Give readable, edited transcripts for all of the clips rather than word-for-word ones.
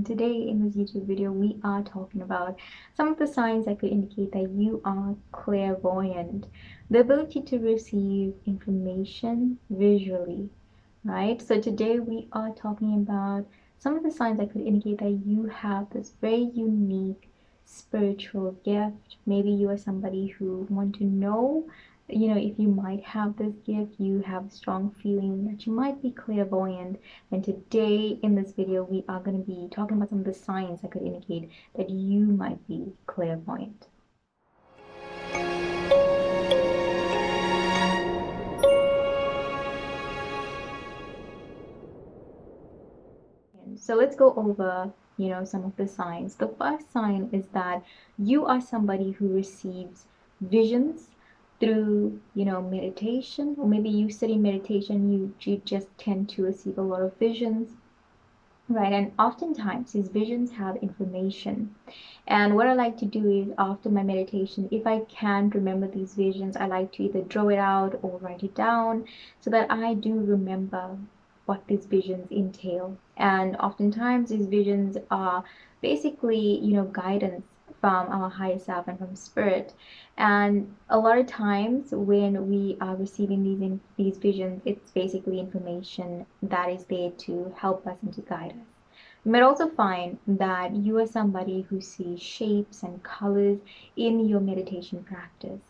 and today in this YouTube video we are talking about some of the signs that could indicate that you are clairvoyant, the ability to receive information visually, right? So today we are talking about some of the signs that could indicate that you have this very unique spiritual gift. Maybe you are somebody who want to know, if you might have this gift, you have a strong feeling that you might be clairvoyant. And today in this video, we are going to be talking about some of the signs that could indicate that you might be clairvoyant. So let's go over, some of the signs. The first sign is that you are somebody who receives visions through, meditation, or maybe you study meditation, you just tend to receive a lot of visions, right? And oftentimes these visions have information. And what I like to do is after my meditation, if I can't remember these visions, I like to either draw it out or write it down so that I do remember what these visions entail. And oftentimes these visions are basically, guidance from our higher self and from spirit. And a lot of times when we are receiving these visions, it's basically information that is there to help us and to guide us. You might also find that you are somebody who sees shapes and colors in your meditation practice,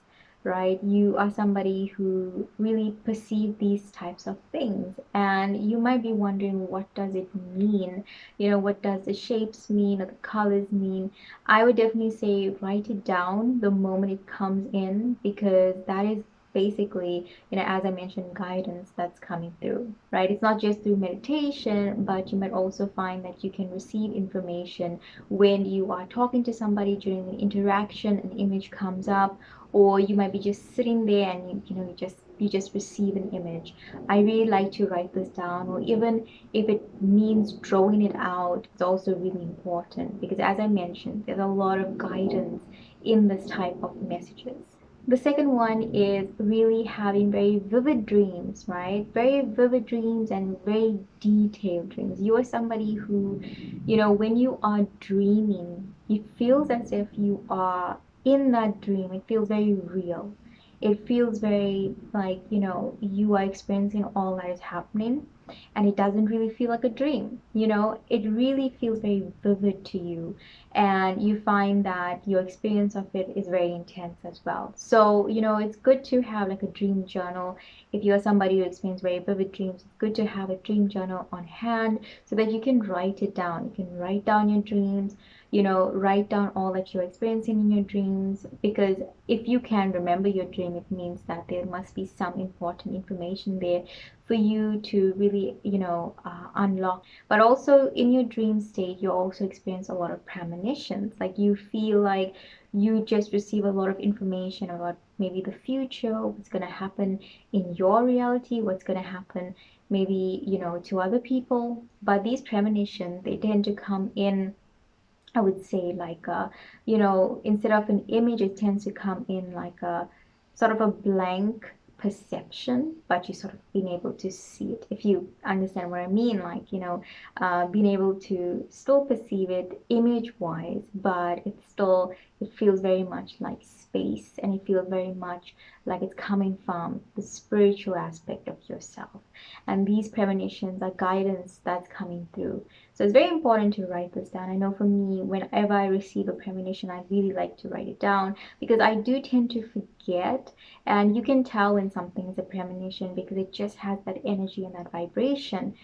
right? You are somebody who really perceive these types of things, and you might be wondering, what does it mean? What does the shapes mean or the colors mean? I would definitely say write it down the moment it comes in, because that is basically, as I mentioned, guidance that's coming through, right? It's not just through meditation, but you might also find that you can receive information when you are talking to somebody during an interaction, an image comes up, or you might be just sitting there and you just receive an image. I really like to write this down, or even if it means drawing it out, it's also really important, because as I mentioned, there's a lot of guidance in this type of messages. The second one is really having very vivid dreams, right? Very vivid dreams and very detailed dreams. You are somebody who, when you are dreaming, it feels as if you are in that dream. It feels very real. It feels very like, you are experiencing all that is happening, and it doesn't really feel like a dream. It really feels very vivid to you, and you find that your experience of it is very intense as well. So, it's good to have like a dream journal. If you're somebody who experiences very vivid dreams, it's good to have a dream journal on hand so that you can write it down. You can write down your dreams, write down all that you're experiencing in your dreams, because if you can remember your dream, it means that there must be some important information there for you to really, unlock. But also in your dream state, you also experience a lot of premonitions. Like you feel like you just receive a lot of information about maybe the future, what's going to happen in your reality, what's going to happen maybe, to other people. But these premonitions, they tend to come in, I would say, like instead of an image, it tends to come in like a sort of a blank perception, but you sort of being able to see it, if you understand what I mean. Like, being able to still perceive it image wise, but it feels very much like space, and it feels very much like it's coming from the spiritual aspect of yourself. And these premonitions are guidance that's coming through. So it's very important to write this down. I know for me, whenever I receive a premonition, I really like to write it down, because I do tend to forget. And you can tell when something is a premonition because it just has that energy and that vibration,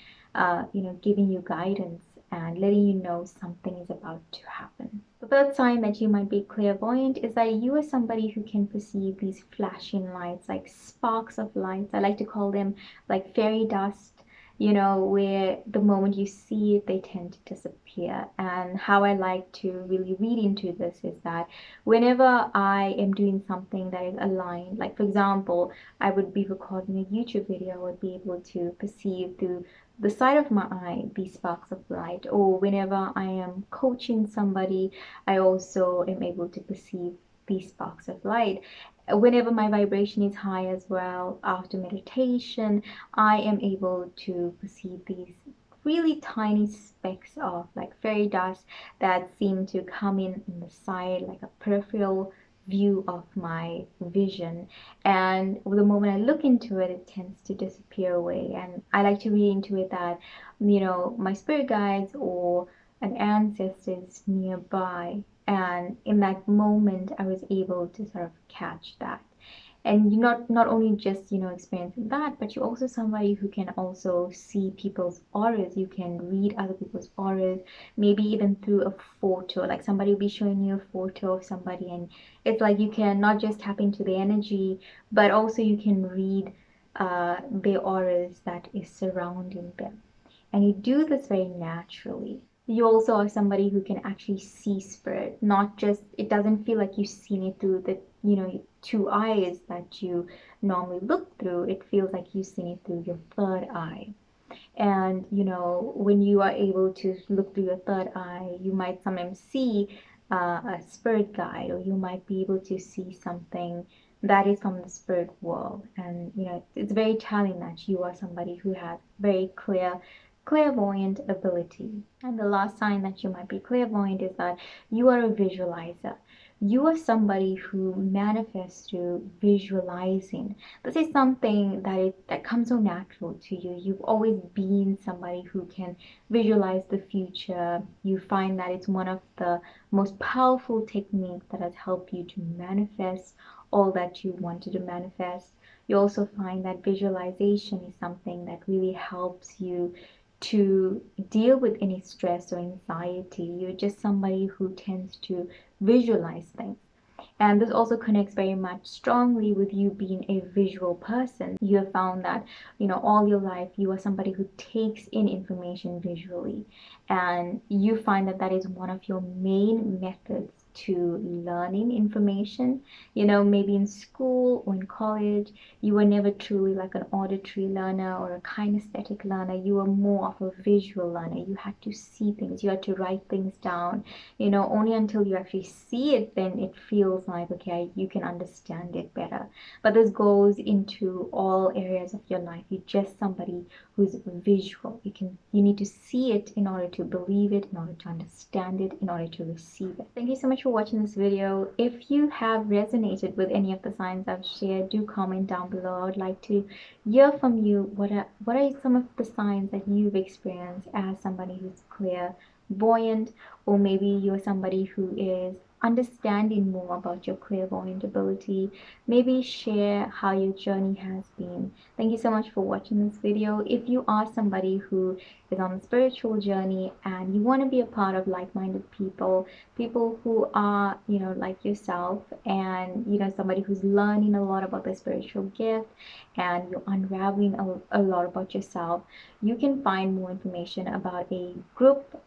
giving you guidance and letting you know something is about to happen. The third sign that you might be clairvoyant is that you are somebody who can perceive these flashing lights, like sparks of lights. I like to call them like fairy dust, where the moment you see it, they tend to disappear. And how I like to really read into this is that whenever I am doing something that is aligned, like for example, I would be recording a YouTube video, I would be able to perceive through the side of my eye these sparks of light. Or whenever I am coaching somebody, I also am able to perceive these sparks of light. Whenever my vibration is high as well, after meditation, I am able to perceive these really tiny specks of like fairy dust that seem to come in the side, like a peripheral view of my vision. And the moment I look into it, it tends to disappear away. And I like to read into it that, my spirit guides or an ancestor is nearby. And in that moment, I was able to sort of catch that. And you not only just experiencing that, but you're also somebody who can also see people's auras. You can read other people's auras, maybe even through a photo. Like somebody will be showing you a photo of somebody, and it's like you can not just tap into the energy, but also you can read the auras that is surrounding them. And you do this very naturally. You also are somebody who can actually see spirit, not just, it doesn't feel like you've seen it through the two eyes that you normally look through. It feels like you've seen it through your third eye. And when you are able to look through your third eye, you might sometimes see a spirit guide, or you might be able to see something that is from the spirit world. And it's very telling that you are somebody who has very clairvoyant ability. And the last sign that you might be clairvoyant is that you are a visualizer. You are somebody who manifests through visualizing. This is something that comes so natural to you. You've always been somebody who can visualize the future. You find that it's one of the most powerful techniques that has helped you to manifest all that you wanted to manifest. You also find that visualization is something that really helps you to deal with any stress or anxiety. You're just somebody who tends to visualize things. And this also connects very much strongly with you being a visual person. You have found that, all your life, you are somebody who takes in information visually. And you find that that is one of your main methods to learning information. Maybe in school or in college, you were never truly like an auditory learner or a kinesthetic learner. You were more of a visual learner. You had to see things, you had to write things down. Only until you actually see it, then it feels like, okay, you can understand it better. But this goes into all areas of your life. You're just somebody who's visual. You need to see it in order to believe it, in order to understand it, in order to receive it. Thank you so much for watching this video. If you have resonated with any of the signs I've shared, do comment down below. I would like to hear from you. What are some of the signs that you've experienced as somebody who's clairvoyant, or maybe you're somebody who is understanding more about your clairvoyant ability. Maybe share how your journey has been. Thank you so much for watching this video. If you are somebody who is on a spiritual journey and you want to be a part of like-minded people who are like yourself, and somebody who's learning a lot about the spiritual gift, and you're unraveling a lot about yourself, you can find more information about a group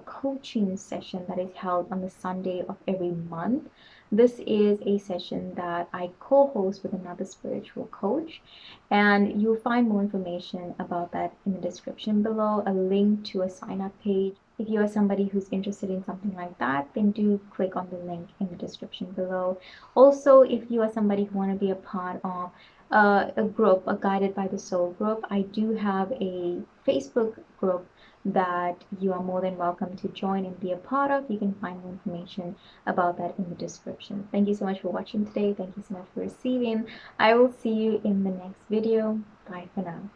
coaching session that is held on the Sunday of every month. This is a session that I co-host with another spiritual coach, and you'll find more information about that in the description below, a link to a sign-up page. If you are somebody who's interested in something like that, then do click on the link in the description below. Also, if you are somebody who want to be a part of a group, a Guided by the Soul group, I do have a Facebook group that you are more than welcome to join and be a part of. You can find more information about that in the description. Thank you so much for watching today. Thank you so much for receiving. I will see you in the next video. Bye for now.